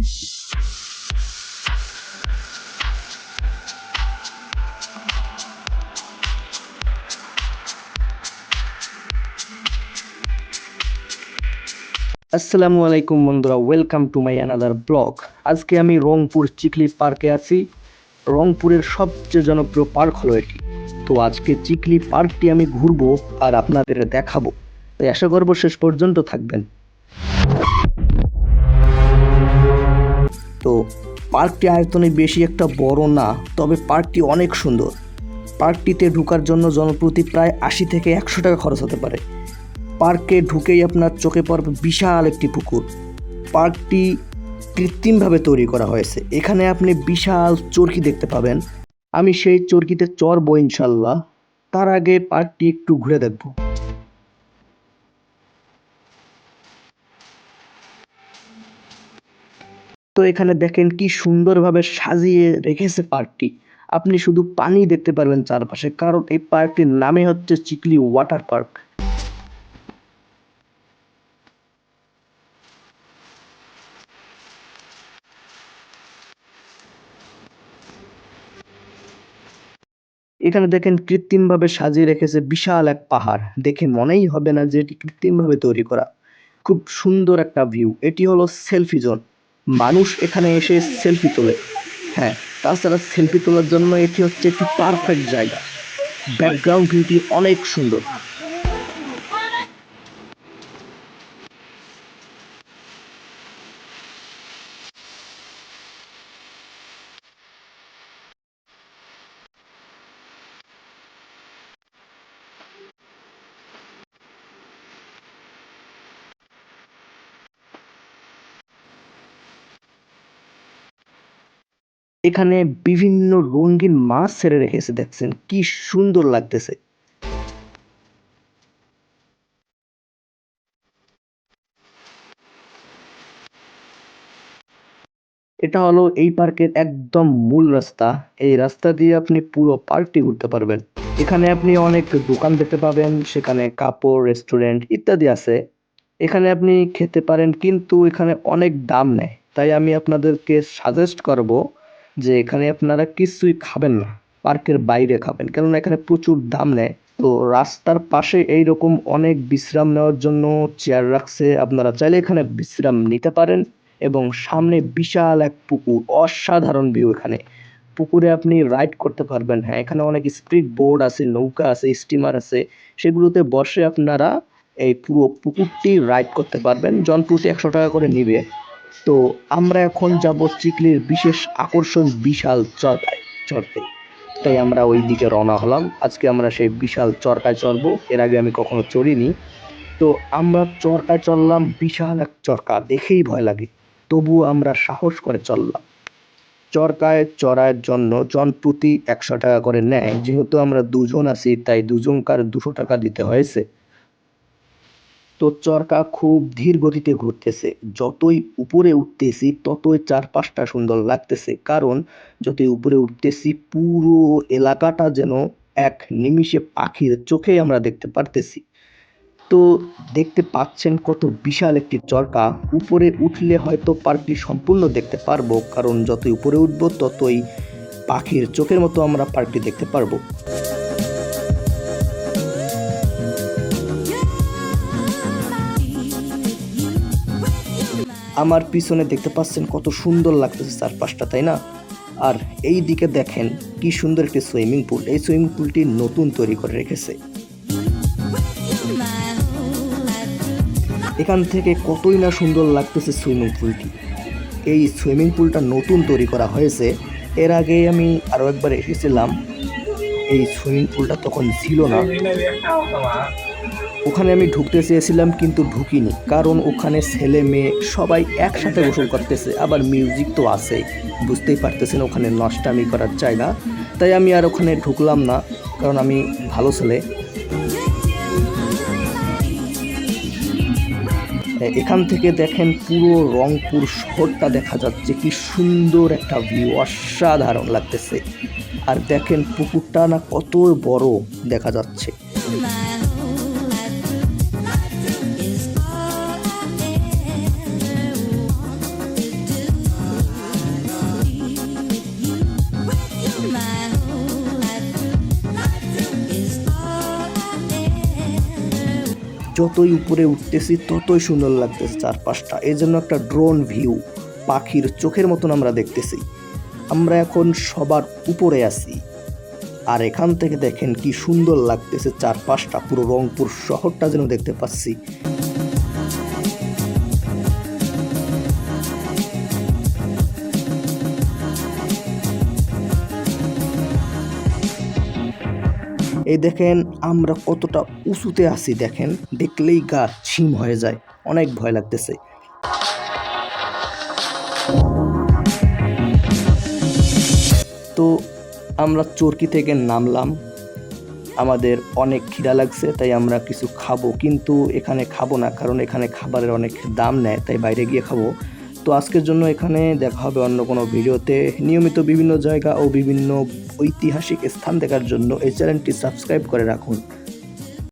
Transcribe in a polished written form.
আসসালামু আলাইকুম বন্ধুরা, welcome to my another blog. আজকে আমি রংপুর চিকলি পার্কে আছি। রংপুরের সবচেয়ে জনপ্রিয় পার্ক হলো এটি। তো আজকে চিকলি পার্কটি আমি ঘুরবো আর আপনাদের দেখাবো, তাই আশা করবো শেষ পর্যন্ত থাকবেন। তো পার্কটি আয়তনে বেশি একটা বড় না, তবে পার্কটি অনেক সুন্দর। পার্কটিতে ঢোকার জন্য জনপ্রতি প্রায় ৮০ থেকে ১০০ টাকা খরচ হতে পারে। পার্কে ঢুকেই আপনার চোখে পড়বে বিশাল একটি পুকুর। পার্কটি কৃত্রিমভাবে তৈরি করা হয়েছে। এখানে আপনি বিশাল চরকি দেখতে পাবেন। আমি সেই চরকিতে চড়বো ইনশাল্লাহ। তার আগে পার্কটি একটু ঘুরে দেখব। তো এখানে দেখেন কি সুন্দরভাবে সাজিয়ে রেখেছে পার্কটি। আপনি শুধু পানি দেখতে পারবেন চারপাশে, কারণ এই পার্কটির নামে হচ্ছে চিকলি ওয়াটার পার্ক। এখানে দেখেন কৃত্রিমভাবে সাজিয়ে রেখেছে বিশাল এক পাহাড়। দেখে মনেই হবে না যে এটি কৃত্রিমভাবে তৈরি করা। খুব সুন্দর একটা ভিউ। এটি হলো সেলফি জোন। মানুষ এখানে এসে সেলফি তোলে। হ্যাঁ, তাছাড়া সেলফি তোলার জন্য এটি হচ্ছে একটি পারফেক্ট জায়গা। ব্যাকগ্রাউন্ড ভিউটি অনেক সুন্দর। এখানে বিভিন্ন রঙিন মাছ ছেড়ে রেখেছে, দেখছেন কি সুন্দর লাগতেছে। এটা হলো এই পার্কের একদম মূল রাস্তা। এই রাস্তা দিয়ে আপনি পুরো পার্কটি ঘুরতে পারবেন। এখানে আপনি অনেক দোকান দেখতে পাবেন, সেখানে কাপড়, রেস্টুরেন্ট ইত্যাদি আছে। এখানে আপনি খেতে পারেন, কিন্তু এখানে অনেক দাম নেয়। তাই আমি আপনাদেরকে সাজেস্ট করব যে এখানে আপনারা কিছুই খাবেন না, পার্কের বাইরে খাবেন, কেননা এখানে প্রচুর দাম নেয়। তো রাস্তার পাশে এইরকম অনেক বিশ্রাম নেওয়ার জন্য চেয়ার রাখছে, আপনারা চাইলে এখানে বিশ্রাম নিতে পারেন। এবং সামনে বিশাল এক পুকুর, অসাধারণ ভিউ। এখানে পুকুরে আপনি রাইড করতে পারবেন। হ্যাঁ, এখানে অনেক স্পিড বোর্ড আছে, নৌকা আছে, স্টিমার আছে। সেগুলোতে বসে আপনারা এই পুরো পুকুরটি রাইড করতে পারবেন। জনপ্রতি ১০০ টাকা করে নিবে। তো আমরা এখন যাব চিকলির বিশেষ আকর্ষণ বিশাল চরকায় চড়তে। তাই আমরা ওই দিকে রওনা হলাম। আজকে আমরা সেই বিশাল চরকায় চড়বো। এর আগে আমি কখনো চড়িনি। তো আমরা চরকায় চললাম। বিশাল এক চরকা, দেখেই ভয় লাগে, তবুও আমরা সাহস করে চললাম। চরকায় চড়ার জন্য জনপ্রতি ১০০ টাকা করে নেয়। যেহেতু আমরা দুজন আছি, তাই দুজনকার ২০০ টাকা দিতে হয়েছে। তো চরকা খুব ধীর গতিতে ঘুরতেছে। যতই উপরে উঠতেছি ততই চারপাশটা সুন্দর লাগতেছে, কারণ যতই উপরে উঠতেছি পুরো এলাকাটা যেন এক নিমিষে পাখির চোখে আমরা দেখতে পারতেছি। তো দেখতে পাচ্ছেন কত বিশাল একটি চরকা। উপরে উঠলে হয়তো পার্কটি সম্পূর্ণ দেখতে পারবো, কারণ যতই উপরে উঠবো ততই পাখির চোখের মতো আমরা পার্কটি দেখতে পারবো। আমার পিছনে দেখতে পাচ্ছেন কত সুন্দর লাগতেছে চারপাশটা, তাই না? আর এই দিকে দেখেন কি সুন্দর একটি সুইমিং পুল। এই সুইমিং পুলটি নতুন তৈরি করে রেখেছে। এখান থেকে কতই না সুন্দর লাগতেছে সুইমিং পুলটি। এই সুইমিং পুলটা নতুন তৈরি করা হয়েছে। এর আগে আমি আরও একবার এসেছিলাম, এই সুইমিং পুলটা তখন ছিল না। ওখানে আমি ঢুকতে চেয়েছিলাম কিন্তু ঢুকিনি, কারণ ওখানে ছেলে মেয়ে সবাই একসাথে গোসল করতেছে, আবার মিউজিক তো আছেই। বুঝতেই পারতেছেন ওখানে নষ্টামি করার জায়গা। তাই আমি আর ওখানে ঢুকলাম না, কারণ আমি ভালো ছেলে। এখান থেকে দেখেন পুরো রংপুর শহরটা দেখা যাচ্ছে। কি সুন্দর একটা ভিউ, অসাধারণ লাগতেছে। আর দেখেন পুকুরটা না কত বড় দেখা যাচ্ছে। যতই উপরে উঠতেছি ততই সুন্দর লাগতেছে চারপাশটা। এই জন্য একটা ড্রোন ভিউ, পাখির চোখের মতন আমরা দেখতেছি। আমরা এখন সবার উপরে আছি, আর এখান থেকে দেখেন কি সুন্দর লাগতেছে চারপাশটা, পুরো রংপুর শহরটা যেন দেখতে পাচ্ছি। এই দেখেন আমরা কতটা উঁচুতে আছি, দেখেন দেখলেই গা ছিম হয়ে যায়, অনেক ভয় লাগতেছে। তো আমরা চরকি থেকে নামলাম, আমাদের অনেক খিদা লাগছে, তাই আমরা কিছু খাবো, কিন্তু এখানে খাবো না, কারণ এখানে খাবারের অনেক দাম নেয়, তাই বাইরে গিয়ে খাবো। তো আজকের জন্য এখানে দেখা হবে অন্য কোনো ভিডিওতে। নিয়মিত বিভিন্ন জায়গা ও বিভিন্ন ঐতিহাসিক স্থান দেখার জন্য এই চ্যানেলটি সাবস্ক্রাইব করে রাখুন।